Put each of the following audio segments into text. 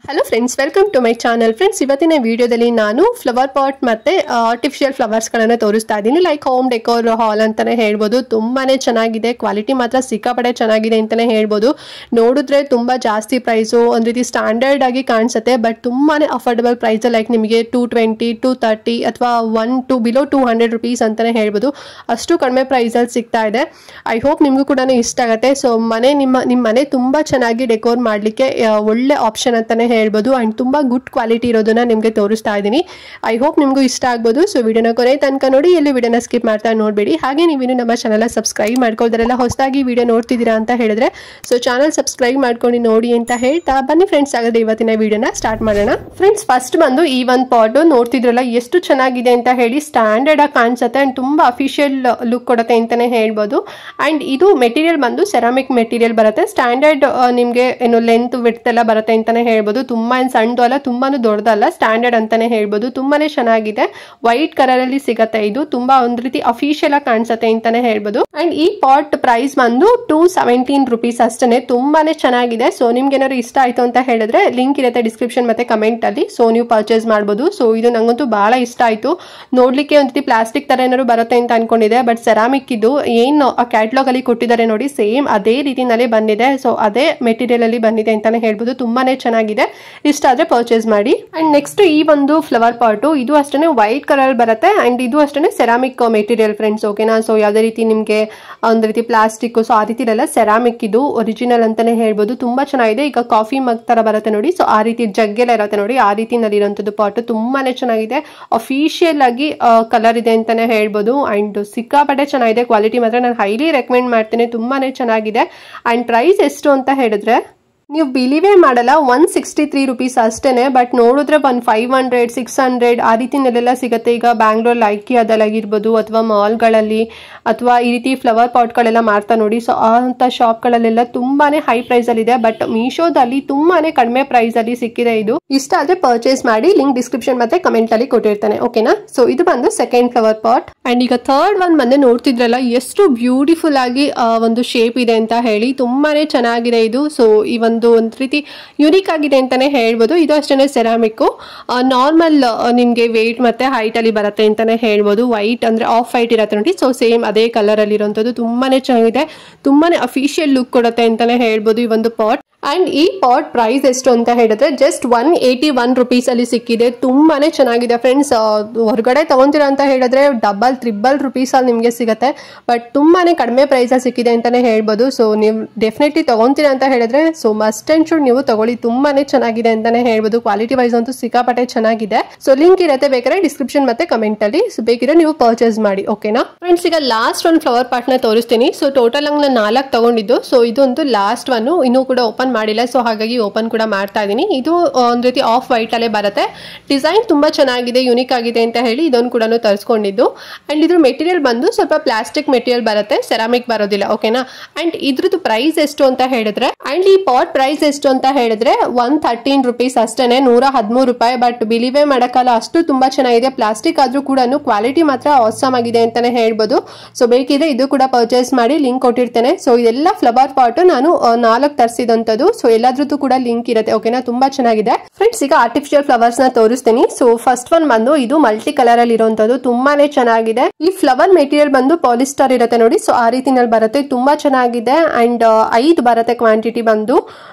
Hello friends, welcome to my channel. Friends, ಇವತ್ತಿನ ವಿಡಿಯೋದಲ್ಲಿ ನಾನು ಫ್ಲವರ್ ಪಾಟ್ ಮತ್ತೆ ಆರ್ಟಿಫಿಷಿಯಲ್ ಫ್ಲವರ್ಸ್ ಗಳನ್ನ ತೋರಿಸ್ತಾ ಇದ್ದೀನಿ. ಲೈಕ್ ಹೋಮ್ ಡೆಕೋರ್ ಹಾಲ್ ಅಂತಾನೆ ಹೇಳ್ಬೋದು. ತುಂಬಾನೇ ಚೆನ್ನಾಗಿದೆ, ಕ್ವಾಲಿಟಿ ಮಾತ್ರ ಸಿಕ್ಕಾಪಟ್ಟೆ ಚೆನ್ನಾಗಿದೆ ಅಂತಾನೆ ಹೇಳ್ಬೋದು. ನೋಡಿದ್ರೆ ತುಂಬಾ ಜಾಸ್ತಿ ಪ್ರೈಸ್, ಒಂದ್ ರೀತಿ ಸ್ಟ್ಯಾಂಡರ್ಡ್ ಆಗಿ ಕಾಣಿಸುತ್ತೆ, ಬಟ್ ತುಂಬಾನೇ ಅಫೋರ್ಡಬಲ್ ಪ್ರೈಸ್. ಲೈಕ್ ನಿಮಗೆ 220, 230 ಅಥವಾ ಬಿಲೋ 200 rupees ಅಂತಾನೆ ಹೇಳ್ಬೋದು. ಅಷ್ಟು ಕಡಿಮೆ ಪ್ರೈಸ್ ಅಲ್ಲಿ ಸಿಗ್ತಾ ಇದೆ. ಐ ಹೋಪ್ ನಿಮಗೂ ಕೂಡ ಇಷ್ಟ ಆಗುತ್ತೆ. ಸೊ ನಿಮ್ಮ ಮನೆ ತುಂಬಾ ಚೆನ್ನಾಗಿ ಡೆಕೋರ್ ಮಾಡ್ಲಿಕ್ಕೆ ಒಳ್ಳೆ ಆಪ್ಷನ್ ಅಂತಾನೆ ಹೇಳ್ಬೋದು. ಅಂಡ್ ತುಂಬಾ ಗುಡ್ ಕ್ವಾಲಿಟಿ ಇರೋದನ್ನ ನಿಮಗೆ ತೋರಿಸ್ತಾ ಇದ್ದೀನಿ. ಐ ಹೋಪ್ ನಿಮಗೂ ಇಷ್ಟ ಆಗ್ಬೋದು. ಸೊ ವಿಡಿಯೋನ ಕೊನೆ ತನಕ ನೋಡಿ, ಎಲ್ಲಿ ವಿಡಿಯೋನ ಸ್ಕಿಪ್ ಮಾಡ್ತಾ ನೋಡಬೇಡಿ. ಹಾಗೆ ನೀವಿನ್ನು ನಮ್ಮ ಚಾನಲ್ ಸಬ್ಸ್ಕ್ರೈಬ್ ಮಾಡ್ಕೊಳ್ದಾರೆಲ್ಲ ಹೊಸದಾಗಿ ವಿಡಿಯೋ ನೋಡ್ತಿದ್ದೀರಾ ಅಂತ ಹೇಳಿದ್ರೆ ಸೊ ಚಾನಲ್ ಸಬ್ಸ್ಕ್ರೈಬ್ ಮಾಡ್ಕೊಂಡು ನೋಡಿ ಅಂತ ಹೇಳ್ತಾ ಬನ್ನಿ ಫ್ರೆಂಡ್ಸ್, ಹಾಗಾದ್ರೆ ಇವತ್ತಿನ ವಿಡಿಯೋನ ಸ್ಟಾರ್ಟ್ ಮಾಡೋಣ. ಫ್ರೆಂಡ್ಸ್, ಫಸ್ಟ್ ಬಂದು ಈ ಒಂದು ಪಾಟ್ ನೋಡ್ತಿದ್ರಲ್ಲ ಎಷ್ಟು ಚೆನ್ನಾಗಿದೆ ಅಂತ ಹೇಳಿ. ಸ್ಟ್ಯಾಂಡರ್ಡ್ ಆಗಿ ಕಾಣಿಸುತ್ತೆ ಅಂಡ್ ತುಂಬಾ ಅಫಿಷಿಯಲ್ ಲುಕ್ ಕೊಡುತ್ತೆ ಅಂತಾನೆ ಹೇಳ್ಬೋದು. ಅಂಡ್ ಇದು ಮೆಟೀರಿಯಲ್ ಬಂದು ಸೆರಾಮಿಕ್ ಮೆಟೀರಿಯಲ್ ಬರುತ್ತೆ. ಸ್ಟ್ಯಾಂಡರ್ಡ್ ನಿಮಗೆ ಏನು ಲೆಂತ್ ವಿಡ್ತ್ ಎಲ್ಲ ಬರುತ್ತೆ ಅಂತಾನೆ ಹೇಳ್ಬೋದು. ತುಂಬಾ ಸಣ್ಣದು ಅಲ್ಲ, ತುಂಬಾನು ದೊಡ್ಡದಲ್ಲ, ಸ್ಟ್ಯಾಂಡರ್ಡ್ ಅಂತಾನೆ ಹೇಳ್ಬೋದು. ತುಂಬಾನೇ ಚೆನ್ನಾಗಿದೆ. ವೈಟ್ ಕಲರ್ ಅಲ್ಲಿ ಸಿಗತ್ತೆ. ಇದು ತುಂಬಾ ಒಂದ್ ರೀತಿ ಅಫಿಷಿಯಲ್ ಆಗಿ ಕಾಣಿಸುತ್ತೆ ಅಂತಾನೆ ಹೇಳ್ಬೋದು. ಅಂಡ್ ಈ ಪಾಟ್ ಪ್ರೈಸ್ ಬಂದು 217 rupees ಅಷ್ಟೇ. ತುಂಬಾನೇ ಚೆನ್ನಾಗಿದೆ. ಸೊ ನಿಮ್ಗೆ ಏನಾದ್ರು ಇಷ್ಟ ಆಯ್ತು ಅಂತ ಹೇಳಿದ್ರೆ ಲಿಂಕ್ ಇರುತ್ತೆ ಡಿಸ್ಕ್ರಿಪ್ಷನ್ ಮತ್ತೆ ಕಮೆಂಟ್ ಅಲ್ಲಿ. ಸೊ ನೀವು ಪರ್ಚೇಸ್ ಮಾಡಬಹುದು. ಸೊ ಇದು ನಂಗಂತೂ ಬಹಳ ಇಷ್ಟ ಆಯ್ತು. ನೋಡ್ಲಿಕ್ಕೆ ಒಂದ್ ರೀತಿ ಪ್ಲಾಸ್ಟಿಕ್ ತರ ಏನಾದ್ರು ಬರುತ್ತೆ ಅಂತ ಅನ್ಕೊಂಡಿದೆ, ಬಟ್ ಸೆರಾಮಿಕ್ ಇದು ಏನು ಆ ಕ್ಯಾಟ್ಲಾಗ್ ಅಲ್ಲಿ ಕೊಟ್ಟಿದ್ದಾರೆ ನೋಡಿ, ಸೇಮ್ ಅದೇ ರೀತಿನಲ್ಲಿ ಬಂದಿದೆ. ಸೊ ಅದೇ ಮೆಟೀರಿಯಲ್ ಅಲ್ಲಿ ಬಂದಿದೆ ಅಂತಾನೆ ಹೇಳ್ಬೋದು. ತುಂಬಾನೇ ಚೆನ್ನಾಗಿದೆ. ಇಷ್ಟ ಆದ್ರೆ ಪರ್ಚೇಸ್ ಮಾಡಿ. ಅಂಡ್ ನೆಕ್ಸ್ಟ್ ಈ ಒಂದು ಫ್ಲವರ್ ಪಾಟ್, ಇದು ಅಷ್ಟೇ ವೈಟ್ ಕಲರ್ ಬರುತ್ತೆ. ಅಂಡ್ ಇದು ಅಷ್ಟೇ ಸೆರಾಮಿಕ್ ಮೆಟೀರಿಯಲ್ ಫ್ರೆಂಡ್ಸ್, ಓಕೆನಾ. ಸೊ ಯಾವ್ದೇ ರೀತಿ ನಿಮ್ಗೆ ಒಂದ್ ರೀತಿ ಪ್ಲಾಸ್ಟಿಕ್, ಸೊ ಆ ರೀತಿ ಎಲ್ಲ ಸೆರಾಮಿಕ್, ಇದು ಒರಿಜಿನಲ್ ಅಂತಾನೆ ಹೇಳ್ಬೋದು. ತುಂಬಾ ಚೆನ್ನಾಗಿದೆ. ಈಗ ಕಾಫಿ ಮಗ್ ತರ ಬರುತ್ತೆ ನೋಡಿ, ಸೊ ಆ ರೀತಿ ಜಗ್ಗೆಲ್ಲ ಇರುತ್ತೆ ನೋಡಿ, ಆ ರೀತಿನಲ್ಲಿ ಇರುವಂತದ್ದು ಪಾಟ್. ತುಂಬಾನೇ ಚೆನ್ನಾಗಿದೆ. ಅಫಿಷಿಯಲ್ ಆಗಿ ಕಲರ್ ಇದೆ ಅಂತಾನೆ ಹೇಳ್ಬೋದು. ಅಂಡ್ ಸಿಕ್ಕಾಪಟ್ಟೆ ಚೆನ್ನಾಗಿದೆ. ಕ್ವಾಲಿಟಿ ಮಾತ್ರ ನಾನು ಹೈಲಿ ರೆಕಮೆಂಡ್ ಮಾಡ್ತೇನೆ. ತುಂಬಾನೇ ಚೆನ್ನಾಗಿದೆ. ಅಂಡ್ ಪ್ರೈಸ್ ಎಷ್ಟು ಅಂತ ಹೇಳಿದ್ರೆ ನೀವು ಬಿಲೀವೇ ಮಾಡಲ್ಲ, 163 rupees ಅಷ್ಟೇನೆ. ಬಟ್ ನೋಡಿದ್ರೆ 500, 600 ಆ ರೀತಿನೆಲ್ಲ ಸಿಗುತ್ತೆ. ಈಗ ಬ್ಯಾಂಗ್ಳೂರ್ ಐಕಿಯಾದಲ್ಲಾಗಿರ್ಬೋದು ಅಥವಾ ಮಾಲ್ಗಳಲ್ಲಿ ಅಥವಾ ಈ ರೀತಿ ಫ್ಲವರ್ ಪಾಟ್ಗಳೆಲ್ಲ ಮಾರ್ತಾ ನೋಡಿ. ಸೊ ಅಂತ ಶಾಪ್ಗಳಲ್ಲೆಲ್ಲ ತುಂಬಾನೇ ಹೈ ಪ್ರೈಸ್ ಅಲ್ಲಿ ಇದೆ. ಬಟ್ ಮೀಶೋದಲ್ಲಿ ತುಂಬಾನೇ ಕಡಿಮೆ ಪ್ರೈಸ್ ಅಲ್ಲಿ ಸಿಕ್ಕಿದೆ. ಇದು ಇಷ್ಟ ಆದ್ರೆ ಪರ್ಚೇಸ್ ಮಾಡಿ. ಲಿಂಕ್ ಡಿಸ್ಕ್ರಿಪ್ಷನ್ ಮತ್ತೆ ಕಮೆಂಟ್ ಅಲ್ಲಿ ಕೊಟ್ಟಿರ್ತಾನೆ, ಓಕೆನಾ. ಸೊ ಇದು ಬಂದು ಸೆಕೆಂಡ್ ಫ್ಲವರ್ ಪಾಟ್. ಅಂಡ್ ಈಗ ಥರ್ಡ್ ಒನ್ ಬಂದು ನೋಡ್ತಿದ್ರಲ್ಲ ಎಷ್ಟು ಬ್ಯೂಟಿಫುಲ್ ಆಗಿ ಒಂದು ಶೇಪ್ ಇದೆ ಅಂತ ಹೇಳಿ. ತುಂಬಾನೇ ಚೆನ್ನಾಗಿದೆ ಇದು. ಸೊ ಈ ಒಂದು ರೀತಿ ಯುನಿಕ್ ಆಗಿದೆ ಅಂತಾನೆ ಹೇಳ್ಬೋದು. ಇದು ಅಷ್ಟೇ ಸೆರಾಮಿಕ್, ನಾರ್ಮಲ್ ನಿಮ್ಗೆ ವೇಟ್ ಮತ್ತೆ ಹೈಟ್ ಅಲ್ಲಿ ಬರುತ್ತೆ ಅಂತಾನೆ ಹೇಳ್ಬೋದು. ವೈಟ್ ಅಂದ್ರೆ ಆಫ್ ವೈಟ್ ಇರುತ್ತೆ ನೋಡಿ. ಸೊ ಸೇಮ್ ಅದೇ ಕಲರ್ ಅಲ್ಲಿ ಇರುವಂತದ್ದು. ತುಂಬಾನೇ ಚೆನ್ನಾಗಿದೆ. ತುಂಬಾನೇ ಅಫಿಷಿಯಲ್ ಲುಕ್ ಕೊಡುತ್ತೆ ಅಂತಾನೆ ಹೇಳ್ಬೋದು ಈ ಒಂದು ಪಾಟ್. ಅಂಡ್ ಈ ಪಾಟ್ ಪ್ರೈಸ್ ಎಷ್ಟು ಅಂತ ಹೇಳಿದ್ರೆ ಜಸ್ಟ್ 181 rupees ಅಲ್ಲಿ ಸಿಕ್ಕಿದೆ. ತುಂಬಾನೇ ಚೆನ್ನಾಗಿದೆ ಫ್ರೆಂಡ್ಸ್. ಹೊರಗಡೆ ತಗೊಂತೀರಾ ಅಂತ ಹೇಳಿದ್ರೆ $3 rupees ಅಲ್ಲಿ ನಿಮ್ಗೆ ಸಿಗುತ್ತೆ. ಬಟ್ ತುಂಬಾನೇ ಕಡಿಮೆ ಪ್ರೈಸ್ ಅಲ್ಲಿ ಸಿಕ್ಕಿದೆ ಅಂತಾನೆ ಹೇಳ್ಬೋದು. ಸೊ ನೀವು ಡೆಫಿನೆಟ್ಲಿ ತಗೊಂತೀರಾ ಅಂತ ಹೇಳಿದ್ರೆ ಸೊ ಮಸ್ಟ್ ಅಂಡ್ ಶುಡ್ ನೀವು ತಗೊಳ್ಳಿ. ತುಂಬಾನೇ ಚೆನ್ನಾಗಿದೆ ಅಂತಾನೆ ಹೇಳ್ಬೋದು. ಕ್ವಾಲಿಟಿ ವೈಸ್ ಅಂತೂ ಸಿಕ್ಕಾಪಟ್ಟೆ ಚೆನ್ನಾಗಿದೆ. ಸೊ ಲಿಂಕ್ ಇರುತ್ತೆ ಬೇಕಾದ್ರೆ ಡಿಸ್ಕ್ರಿಪ್ಷನ್ ಮತ್ತೆ ಕಮೆಂಟ್ ಅಲ್ಲಿ. ಸೊ ಬೇಕಿದ್ರೆ ನೀವು ಪರ್ಚೇಸ್ ಮಾಡಿ, ಓಕೆನಾ ಫ್ರೆಂಡ್ಸ್. ಈಗ ಲಾಸ್ಟ್ ಒಂದು ಫ್ಲವರ್ ಪಾಟ್ ನ ತೋರಿಸ್ತೀನಿ. ಸೊ ಟೋಟಲ್ ಆಗಿ ನಾನು 4 ತಗೊಂಡಿದ್ದು. ಸೊ ಇದೊಂದು ಲಾಸ್ಟ್ ಒನ್, ಇನ್ನೂ ಕೂಡ ಓಪನ್ ಮಾಡಿಲ್ಲ. ಸೊ ಹಾಗಾಗಿ ಓಪನ್ ಕೂಡ ಮಾಡ್ತಾ ಇದ್ದೀನಿ. ಇದು ಒಂದ್ ರೀತಿ ಆಫ್ ವೈಟ್ ಅಲ್ಲೇ ಬರುತ್ತೆ. ಡಿಸೈನ್ ತುಂಬಾ ಚೆನ್ನಾಗಿದೆ, ಯುನಿಕ್ ಆಗಿದೆ ಅಂತ ಹೇಳಿ ಇದೊಂದು ಕೂಡ ತರಿಸ್ಕೊಂಡಿದ್ದು. ಅಂಡ್ ಇದ್ರ ಮೆಟೀರಿಯಲ್ ಬಂದು ಸ್ವಲ್ಪ ಪ್ಲಾಸ್ಟಿಕ್ ಮೆಟೀರಿಯಲ್ ಬರುತ್ತೆ, ಸೆರಾಮಿಕ್ ಬರೋದಿಲ್ಲ, ಓಕೆನಾ. ಅಂಡ್ ಇದ್ರದ್ದು ಪ್ರೈಸ್ ಎಷ್ಟು ಅಂತ ಹೇಳಿದ್ರೆ, ಅಂಡ್ ಈ ಪಾಟ್ ಪ್ರೈಸ್ ಎಷ್ಟು ಅಂತ ಹೇಳಿದ್ರೆ 113 rupees ಅಷ್ಟೇನೆ, 113 ರೂಪಾಯಿ. ಬಟ್ ಬಿಲಿವೇ ಮಾಡಕ್ಕಲ್ಲ, ಅಷ್ಟು ತುಂಬಾ ಚೆನ್ನಾಗಿದೆ. ಪ್ಲಾಸ್ಟಿಕ್ ಆದ್ರೂ ಕೂಡ ಕ್ವಾಲಿಟಿ ಮಾತ್ರ ಆಸಮ್ ಆಗಿದೆ ಅಂತಾನೆ ಹೇಳ್ಬೋದು. ಸೊ ಬೇಕಿದ್ರೆ ಇದು ಕೂಡ ಪರ್ಚೇಸ್ ಮಾಡಿ. ಲಿಂಕ್ ಕೊಟ್ಟಿರ್ತೇನೆ. ಸೊ ಇದೆಲ್ಲ ಫ್ಲವರ್ ಪಾಟ್ ನಾನು 4 ತರಿಸಿದಂತದ್ದು. ಸೊ ಎಲ್ಲಾದ್ರದ್ದು ಕೂಡ ಲಿಂಕ್ ಇರುತ್ತೆ, ಓಕೆನಾ. ತುಂಬಾ ಚೆನ್ನಾಗಿದೆ ಫ್ರೆಂಡ್ಸ್. ಈಗ ಆರ್ಟಿಫಿಷಿಯಲ್ ಫ್ಲವರ್ಸ್ ನ ತೋರಿಸ್ತೀನಿ. ಸೊ ಫಸ್ಟ್ ಒನ್ ಬಂದು ಇದು ಮಲ್ಟಿ ಕಲರ್ ಅಲ್ಲಿ ಇರುವಂತದ್ದು. ತುಂಬಾನೇ ಚೆನ್ನಾಗಿದೆ. ಈ ಫ್ಲವರ್ ಮೆಟೀರಿಯಲ್ ಬಂದು ಪಾಲಿಸ್ಟರ್ ಇರುತ್ತೆ ನೋಡಿ. ಸೊ ಆ ರೀತಿನಲ್ಲಿ ಬರುತ್ತೆ. ತುಂಬಾ ಚೆನ್ನಾಗಿದೆ. ಅಂಡ್ 5 ಬರುತ್ತೆ ಕ್ವಾಂಟಿಟಿ ಬಂದು.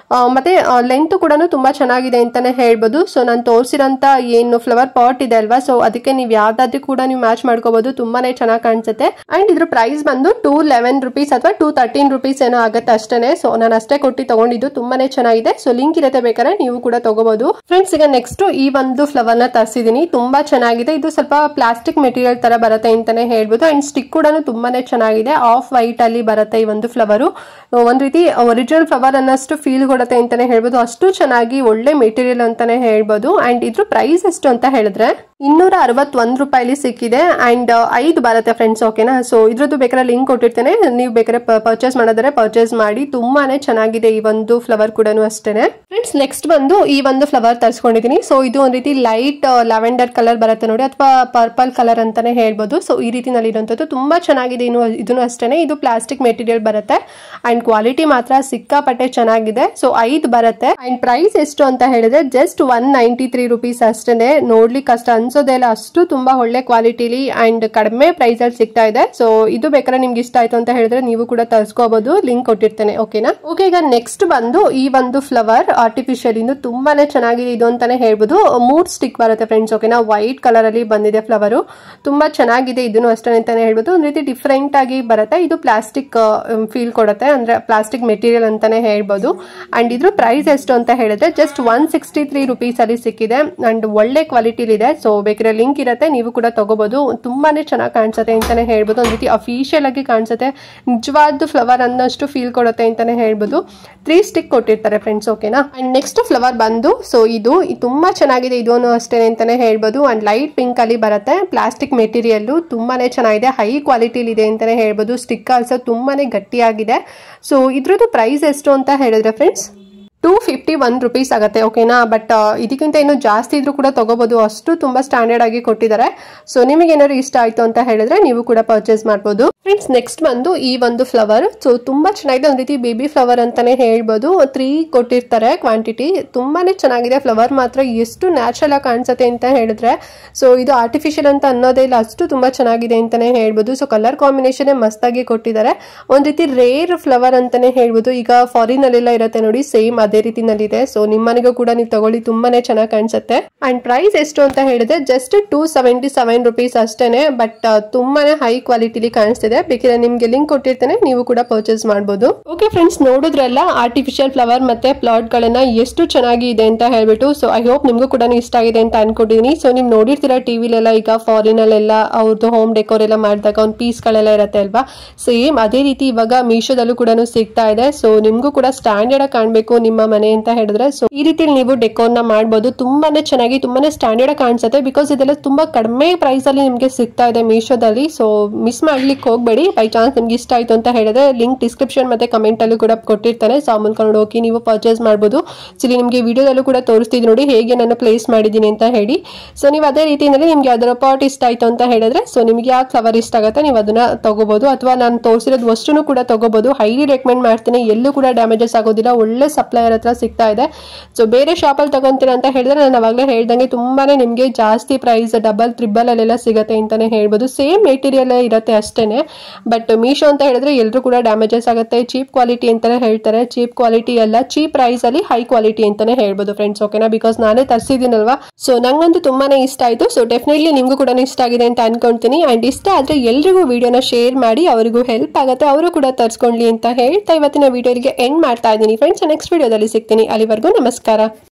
ಮತ್ತೆ ಲೆಂತ್ ಕೂಡ ತುಂಬಾ ಚೆನ್ನಾಗಿದೆ ಅಂತಾನೆ ಹೇಳ್ಬೋದು. ಸೊ ನಾನು ತೋರಿಸಿರಂತ ಏನು ಫ್ಲವರ್ ಪಾಟ್ ಇದೆ ಅಲ್ವಾ, ಸೊ ಅದಕ್ಕೆ ನೀವು ಯಾವ್ದಾದ್ರು ಕೂಡ ನೀವು ಮ್ಯಾಚ್ ಮಾಡ್ಕೋಬಹುದು. ತುಂಬಾನೇ ಚೆನ್ನಾಗಿ ಕಾಣಿಸುತ್ತೆ. ಅಂಡ್ ಇದ್ರ ಪ್ರೈಸ್ ಬಂದು 211 rupees ಅಥವಾ 213 rupees ಏನೋ ಆಗುತ್ತೆ ಅಷ್ಟೇನೆ. ಸೊ ನಾನು ಅಷ್ಟೇ ಕೊಟ್ಟು ತಗೊಂಡಿದ್ದು. ತುಂಬಾನೇ ಚೆನ್ನಾಗಿದೆ. ಸೊ ಲಿಂಕ್ ಇರುತ್ತೆ ಬೇಕಾದ್ರೆ ನೀವು ಕೂಡ ತಗೋಬಹುದು ಫ್ರೆಂಡ್ಸ್. ಈಗ ನೆಕ್ಸ್ಟ್ ಈ ಒಂದು ಫ್ಲವರ್ ನ ತರಿಸಿದೀನಿ. ತುಂಬಾ ಚೆನ್ನಾಗಿದೆ. ಇದು ಸ್ವಲ್ಪ ಪ್ಲಾಸ್ಟಿಕ್ ಮೆಟೀರಿಯಲ್ ತರ ಬರುತ್ತೆ ಅಂತಾನೆ ಹೇಳ್ಬೋದು. ಅಂಡ್ ಸ್ಟಿಕ್ ಕೂಡ ತುಂಬಾನೇ ಚೆನ್ನಾಗಿದೆ. ಆಫ್ ವೈಟ್ ಅಲ್ಲಿ ಬರುತ್ತೆ ಈ ಒಂದು ಫ್ಲವರ್. ಒಂದ್ ರೀತಿ ಒರಿಜಿನಲ್ ಫ್ಲವರ್ ಅನ್ನಷ್ಟು ಫೀಲ್ ಕೊಡುತ್ತೆ ಅಂತಾನೆ ಹೇಳ್ಬೋದು. ಅಷ್ಟು ಚೆನ್ನಾಗಿ ಒಳ್ಳೆ ಮೆಟೀರಿಯಲ್ ಅಂತಾನೆ ಹೇಳ್ಬೋದು. ಅಂಡ್ ಇದ್ರ ಪ್ರೈಸ್ ಎಷ್ಟು ಅಂತ ಹೇಳಿದ್ರೆ 261 ರೂಪಾಯಿ ಸಿಕ್ಕಿದೆ. ಅಂಡ್ 5 ಬರುತ್ತೆ ಫ್ರೆಂಡ್ಸ್, ಓಕೆನಾ. ಸೊ ಇದ್ರದ್ದು ಬೇಕಾದ್ರೆ ಲಿಂಕ್ ಕೊಟ್ಟಿರ್ತೇನೆ. ನೀವು ಬೇಕಾದ್ರೆ ಪರ್ಚೇಸ್ ಮಾಡಿದ್ರೆ ಪರ್ಚೇಸ್ ಮಾಡಿ. ತುಂಬಾನೇ ಚೆನ್ನಾಗಿದೆ ಈ ಒಂದು ಫ್ಲವರ್ ಕೂಡ ಅಷ್ಟೇನೆ ಫ್ರೆಂಡ್ಸ್. ನೆಕ್ಸ್ಟ್ ಬಂದು ಈ ಒಂದು ಫ್ಲವರ್ ತರಿಸ್ಕೊಂಡಿದ್ದೀನಿ. ಸೊ ಇದು ಒಂದ್ ರೀತಿ ಲೈಟ್ ಲ್ಯಾವೆಂಡರ್ ಕಲರ್ ಬರುತ್ತೆ ನೋಡಿ, ಅಥವಾ ಪರ್ಪಲ್ ಕಲರ್ ಅಂತಾನೆ ಹೇಳ್ಬೋದು. ಸೊ ಈ ರೀತಿನಲ್ಲಿ ಇರುವಂತದ್ದು ತುಂಬಾ ಚೆನ್ನಾಗಿದೆ. ಇದನ್ನು ಅಷ್ಟೇನೆ, ಇದು ಪ್ಲಾಸ್ಟಿಕ್ ಮೆಟೀರಿಯಲ್ ಬರುತ್ತೆ ಅಂಡ್ ಕ್ವಾಲಿಟಿ ಮಾತ್ರ ಸಿಕ್ಕಾಪಟ್ಟೆ ಚೆನ್ನಾಗಿದೆ. ಸೊ 5 ಬರುತ್ತೆ ಅಂಡ್ ಪ್ರೈಸ್ ಎಷ್ಟು ಅಂತ ಹೇಳಿದ್ರೆ ಜಸ್ಟ್ 193 ರೂಪೀಸ್ ಅಷ್ಟೇನೆ. ನೋಡ್ಲಿಕ್ಕೆ ಅಷ್ಟು ಅನ್ಸೋದೆಲ್ಲ, ಅಷ್ಟು ತುಂಬಾ ಒಳ್ಳೆ ಕ್ವಾಲಿಟಿಲಿ ಅಂಡ್ ಕಡಿಮೆ ಪ್ರೈಸ್ ಅಲ್ಲಿ ಸಿಗ್ತಾ ಇದೆ. ಸೊ ಇದು ಬೇಕಾದ್ರೆ ನಿಮ್ಗೆ ಇಷ್ಟ ಆಯ್ತು ಅಂತ ಹೇಳಿದ್ರೆ ನೀವು ಕೂಡ ತರಿಸ್ಕೋಬಹುದು, ಲಿಂಕ್ ಕೊಟ್ಟಿರ್ತೇನೆ. ಓಕೆನಾ? ಓಕೆ, ಈಗ ನೆಕ್ಸ್ಟ್ ಬಂದು ಈ ಒಂದು ಫ್ಲವರ್ ಆರ್ಟಿಫಿಷಿಯಲ್ ಇಂದು ತುಂಬಾನೇ ಚೆನ್ನಾಗಿದೆ ಇದು ಅಂತಾನೆ ಹೇಳ್ಬೋದು. 3 ಸ್ಟಿಕ್ ಬರುತ್ತೆ ಫ್ರೆಂಡ್ಸ್. ಓಕೆನಾ? ವೈಟ್ ಕಲರ್ ಅಲ್ಲಿ ಬಂದಿದೆ ಫ್ಲವರು, ತುಂಬಾ ಚೆನ್ನಾಗಿದೆ. ಇದನ್ನು ಅಷ್ಟೇ ಅಂತಾನೆ ಹೇಳ್ಬೋದು. ಒಂದ್ ರೀತಿ ಡಿಫ್ರೆಂಟ್ ಆಗಿ ಬರುತ್ತೆ. ಇದು ಪ್ಲಾಸ್ಟಿಕ್ ಫೀಲ್ ಕೊಡುತ್ತೆ, ಅಂದ್ರೆ ಪ್ಲಾಸ್ಟಿಕ್ ಮೆಟೀರಿಯಲ್ ಅಂತಾನೆ ಹೇಳ್ಬೋದು. ಅಂಡ್ ಇದ್ರ ಪ್ರೈಸ್ ಎಷ್ಟು ಅಂತ ಹೇಳಿದ್ರೆ ಜಸ್ಟ್ 163 ರೂಪೀಸ್ ಅಲ್ಲಿ ಸಿಕ್ಕಿದೆ ಅಂಡ್ ಒಳ್ಳೆ ಕ್ವಾಲಿಟಿಲಿ ಇದೆ. ಸೊ ಬೇಕಾದ್ರೆ ಲಿಂಕ್ ಇರುತ್ತೆ, ನೀವು ಕೂಡ ತಗೋಬಹುದು. ತುಂಬಾನೇ ಚೆನ್ನಾಗಿ ಕಾಣಿಸುತ್ತೆ ಅಂತಾನೆ ಹೇಳ್ಬೋದು. ಒಂದ್ ರೀತಿ ಅಫಿಷಿಯಲ್ ಆಗಿ ಕಾಣಿಸುತ್ತೆ, ನಿಜವಾದ ಫ್ಲವರ್ ಅನ್ನೋಷ್ಟು ಫೀಲ್ ಕೊಡುತ್ತೆ ಅಂತಾನೆ ಹೇಳ್ಬೋದು. 3 ಸ್ಟಿಕ್ ಕೊಟ್ಟಿರ್ತಾರೆ ಫ್ರೆಂಡ್ಸ್. ಓಕೆನಾ? ಅಂಡ್ ನೆಕ್ಸ್ಟ್ ಫ್ಲವರ್ ಬಂದು ಸೊ ಇದು ತುಂಬಾ ಚೆನ್ನಾಗಿದೆ, ಇದು ಅಷ್ಟೇ ಅಂತಾನೆ ಹೇಳ್ಬೋದು. ಅಂಡ್ ಲೈಟ್ ಪಿಂಕ್ ಅಲ್ಲಿ ಬರುತ್ತೆ, ಪ್ಲಾಸ್ಟಿಕ್ ಮೆಟೀರಿಯಲ್ ತುಂಬಾನೇ ಚೆನ್ನಾಗಿದೆ, ಹೈ ಕ್ವಾಲಿಟಿಲಿ ಇದೆ ಅಂತಾನೆ ಹೇಳ್ಬೋದು. ಸ್ಟಿಕ್ ಆಲ್ಸೋ ತುಂಬಾನೇ ಗಟ್ಟಿಯಾಗಿದೆ. ಸೊ ಇದ್ರದ್ದು ಪ್ರೈಸ್ ಎಷ್ಟು ಅಂತ ಹೇಳಿದ್ರೆ ಫ್ರೆಂಡ್ಸ್ 251 ರೂಪೀಸ್ ಆಗುತ್ತೆ. ಓಕೆನಾ? ಬಟ್ ಇದಕ್ಕಿಂತ ಇನ್ನೂ ಜಾಸ್ತಿ ಇದ್ರೂ ಕೂಡ ತಗೋಬಹುದು, ಅಷ್ಟು ತುಂಬಾ ಸ್ಟ್ಯಾಂಡರ್ಡ್ ಆಗಿ ಕೊಟ್ಟಿದ್ದಾರೆ. ಸೊ ನಿಮಗೆ ಏನಾದ್ರು ಇಷ್ಟ ಆಯ್ತು ಅಂತ ಹೇಳಿದ್ರೆ ನೀವು ಕೂಡ ಪರ್ಚೇಸ್ ಮಾಡಬಹುದು ಫ್ರೆಂಡ್ಸ್. ನೆಕ್ಸ್ಟ್ ಬಂದು ಈ ಒಂದು ಫ್ಲವರ್, ಸೊ ತುಂಬಾ ಚೆನ್ನಾಗಿದೆ, ಒಂದ್ ರೀತಿ ಬೇಬಿ ಫ್ಲವರ್ ಅಂತಾನೆ ಹೇಳ್ಬೋದು. 3 ಕೊಟ್ಟಿರ್ತಾರೆ ಕ್ವಾಂಟಿಟಿ, ತುಂಬಾನೇ ಚೆನ್ನಾಗಿದೆ. ಫ್ಲವರ್ ಮಾತ್ರ ಎಷ್ಟು ನ್ಯಾಚುರಲ್ ಆಗಿ ಕಾಣಿಸುತ್ತೆ ಅಂತ ಹೇಳಿದ್ರೆ, ಸೊ ಇದು ಆರ್ಟಿಫಿಷಿಯಲ್ ಅಂತ ಅನ್ನೋದೇ ಇಲ್ಲ, ಅಷ್ಟು ತುಂಬಾ ಚೆನ್ನಾಗಿದೆ ಅಂತಾನೆ ಹೇಳ್ಬೋದು. ಸೊ ಕಲರ್ ಕಾಂಬಿನೇಷನ್ ಮಸ್ತಾಗಿ ಕೊಟ್ಟಿದ್ದಾರೆ, ಒಂದ್ ರೀತಿ ರೇರ್ ಫ್ಲವರ್ ಅಂತಾನೆ ಹೇಳ್ಬೋದು. ಈಗ ಫಾರಿನ್ ಅಲ್ಲೆಲ್ಲ ಇರುತ್ತೆ ನೋಡಿ, ಸೇಮ್ ಅದೇ ರೀತಿನಲ್ಲಿದೆ. ಸೊ ನಿಮ್ಮನೆಗೂ ಕೂಡ ನೀವು ತಗೊಳ್ಳಿ, ತುಂಬಾನೇ ಚೆನ್ನಾಗಿ ಕಾಣಿಸುತ್ತೆ. ಅಂಡ್ ಪ್ರೈಸ್ ಎಷ್ಟು ಅಂತ ಹೇಳಿದ್ರೆ ಜಸ್ಟ್ 277 ರೂಪೀಸ್ ಅಷ್ಟೇನೆ. ಬಟ್ ತುಂಬಾನೇ ಹೈ ಕ್ವಾಲಿಟಿಲಿ ಕಾಣಿಸ್ತಿದೆ. ಬೇಕಿದ್ರೆ ನಿಮ್ಗೆ ಲಿಂಕ್ ಕೊಟ್ಟಿರ್ತೇನೆ, ನೀವು ಕೂಡ ಪರ್ಚೇಸ್ ಮಾಡಬಹುದು. ಓಕೆ ಫ್ರೆಂಡ್ಸ್, ನೋಡಿದ್ರಲ್ಲ ಆರ್ಟಿಫಿಷಿಯಲ್ ಫ್ಲವರ್ ಮತ್ತೆ ಪ್ಲಾಟ್ ಗಳನ್ನ ಎಷ್ಟು ಚೆನ್ನಾಗಿ ಇದೆ ಅಂತ ಹೇಳ್ಬಿಟ್ಟು. ಸೊ ಐ ಹೋಪ್ ನಿಮ್ಗೂ ಕೂಡ ಇಷ್ಟ ಆಗಿದೆ ಅಂತ ಅನ್ಕೊಂಡಿದೀನಿ. ಸೊ ನೀವು ನೋಡಿರ್ತೀರಾ ಟಿವಿಲೆಲ್ಲ, ಈಗ ಫಾರಿನ್ ಅಲ್ಲೆಲ್ಲ ಅವ್ರದ್ದು ಹೋಮ್ ಡೆಕೋರ್ ಎಲ್ಲ ಮಾಡಿದಾಗ ಒಂದು ಪೀಸ್ ಗಳೆಲ್ಲ ಇರುತ್ತೆ ಅಲ್ವಾ, ಸೇಮ್ ಅದೇ ರೀತಿ ಇವಾಗ ಮೀಶೋದಲ್ಲೂ ಕೂಡ ಸಿಗ್ತಾ ಇದೆ. ಸೊ ನಿಮ್ಗೂ ಕೂಡ ಸ್ಟ್ಯಾಂಡರ್ಡ್ ಆಗಿ ಕಾಣ್ಬೇಕು ನಿಮ್ಮ ಮನೆ ಅಂತ ಹೇಳಿದ್ರೆ, ಸೊ ಈ ರೀತಿ ನೀವು ಡೆಕೋರ್ ನ ಮಾಡಬಹುದು. ತುಂಬಾನೇ ಚೆನ್ನಾಗಿ, ತುಂಬಾನೇ ಸ್ಟ್ಯಾಂಡರ್ಡ್ ಆಗಿ ಕಾಣಿಸುತ್ತೆ. ಬಿಕಾಸ್ ಇದೆಲ್ಲ ತುಂಬಾ ಕಡಿಮೆ ಪ್ರೈಸ್ ಅಲ್ಲಿ ನಿಮ್ಗೆ ಸಿಗ್ತಾ ಇದೆ ಮೀಶೋದಲ್ಲಿ. ಸೊ ಮಿಸ್ ಮಾಡ್ಲಿಕ್ಕೆ ಹೋಗ್ಬೇಡಿ. ಬೈ ಚಾನ್ಸ್ ನಿಮ್ಗೆ ಇಷ್ಟ ಆಯ್ತು ಅಂತ ಹೇಳಿದ್ರೆ ಲಿಂಕ್ ಡಿಸ್ಕ್ರಿಪ್ಷನ್ ಮತ್ತೆ ಕಮೆಂಟ್ ಅಲ್ಲೂ ಕೂಡ ಕೊಟ್ಟಿರ್ತಾನೆ. ಸೊ ಮುಂದ್ಕೊಂಡು ಹೋಗಿ ನೀವು ಪರ್ಚೇಸ್ ಮಾಡಬಹುದು. ಸೊ ನಿಮ್ಗೆ ವಿಡಿಯೋದಲ್ಲೂ ಕೂಡ ತೋರಿಸ್ತಿದ್ ನೋಡಿ ಹೇಗೆ ನಾನು ಪ್ಲೇಸ್ ಮಾಡಿದ್ದೀನಿ ಅಂತ ಹೇಳಿ. ಸೊ ನೀವು ಅದೇ ರೀತಿಯಲ್ಲಿ ನಿಮ್ಗೆ ಯಾವ್ದಾರ ಪಾಟ್ ಇಷ್ಟ ಆಯ್ತು ಅಂತ ಹೇಳಿದ್ರೆ, ಸೊ ನಿಮ್ಗೆ ಯಾವ ಫ್ಲವರ್ ಇಷ್ಟ ಆಗುತ್ತೆ ನೀವು ಅದನ್ನ ತಗೋಬಹುದು, ಅಥವಾ ನಾನು ತೋರಿಸಿರೋದು ವಸ್ತುನು ಕೂಡ ತಗೋಬಹುದು. ಹೈಲಿ ರೆಕಮೆಂಡ್ ಮಾಡ್ತೀನಿ, ಎಲ್ಲೂ ಕೂಡ ಡ್ಯಾಮೇಜಸ್ ಆಗೋದಿಲ್ಲ, ಒಳ್ಳೆ ಸಪ್ಲೈಯರ್ ಹತ್ರ ಸಿಗ್ತಾ ಇದೆ. ಸೊ ಬೇರೆ ಶಾಪಲ್ಲಿ ತಗೊಂತೀರ ಅಂತ ಹೇಳಿದ್ರೆ ನಾನು ಅವಾಗಲೇ ಹೇಳ್ದಂಗೆ ತುಂಬಾನೇ ನಿಮ್ಗೆ ಜಾಸ್ತಿ ಪ್ರೈಸ್, ಡಬಲ್ ಟ್ರಿಬಲ್ ಅಲ್ಲೆಲ್ಲ ಸಿಗುತ್ತೆ ಅಂತಾನೆ ಹೇಳ್ಬೋದು. ಸೇಮ್ ಮೆಟೀರಿಯಲ್ ಇರುತ್ತೆ ಅಷ್ಟೇನೆ. ಬಟ್ ಮೀಶೋ ಅಂತ ಹೇಳಿದ್ರೆ ಎಲ್ಲರೂ ಕೂಡ ಡ್ಯಾಮೇಜಸ್ ಆಗುತ್ತೆ, ಚೀಪ್ ಕ್ವಾಲಿಟಿ ಅಂತಾನೆ ಹೇಳ್ತಾರೆ. ಚೀಪ್ ಕ್ವಾಲಿಟಿ ಅಲ್ಲ, ಚೀಪ್ ಪ್ರೈಸ್ ಅಲ್ಲಿ ಹೈ ಕ್ವಾಲಿಟಿ ಅಂತಾನೆ ಹೇಳ್ಬೋದು ಫ್ರೆಂಡ್ಸ್. ಓಕೆನಾ? ಬಿಕಾಸ್ ನಾನೇ ತರಿಸಿದ್ದೀನಲ್ವಾ, ಸೊ ನಂಗಂತೂ ತುಂಬಾನೇ ಇಷ್ಟ ಆಯ್ತು. ಸೊ ಡೆಫಿನೆಟ್ಲಿ ನಿಮ್ಗೂ ಕೂಡ ಇಷ್ಟ ಆಗಿದೆ ಅಂತ ಅನ್ಕೊಂತೀನಿ. ಅಂಡ್ ಇಷ್ಟ ಆದ್ರೆ ಎಲ್ರಿಗೂ ವಿಡಿಯೋನ ಶೇರ್ ಮಾಡಿ, ಅವರಿಗೂ ಹೆಲ್ಪ್ ಆಗುತ್ತೆ, ಅವರು ಕೂಡ ತರಿಸ್ಕೊಳ್ಳಿ ಅಂತ ಹೇಳ್ತಾ ಇವತ್ತಿನ ವಿಡಿಯೋಗೆ ಎಂಡ್ ಮಾಡ್ತಾ ಇದ್ದೀನಿ ಫ್ರೆಂಡ್ಸ್. ನೆಕ್ಸ್ಟ್ ವಿಡಿಯೋದಲ್ಲಿ ಸಿಗ್ತೀನಿ, ಅಲ್ಲಿವರೆಗೂ ನಮಸ್ಕಾರ.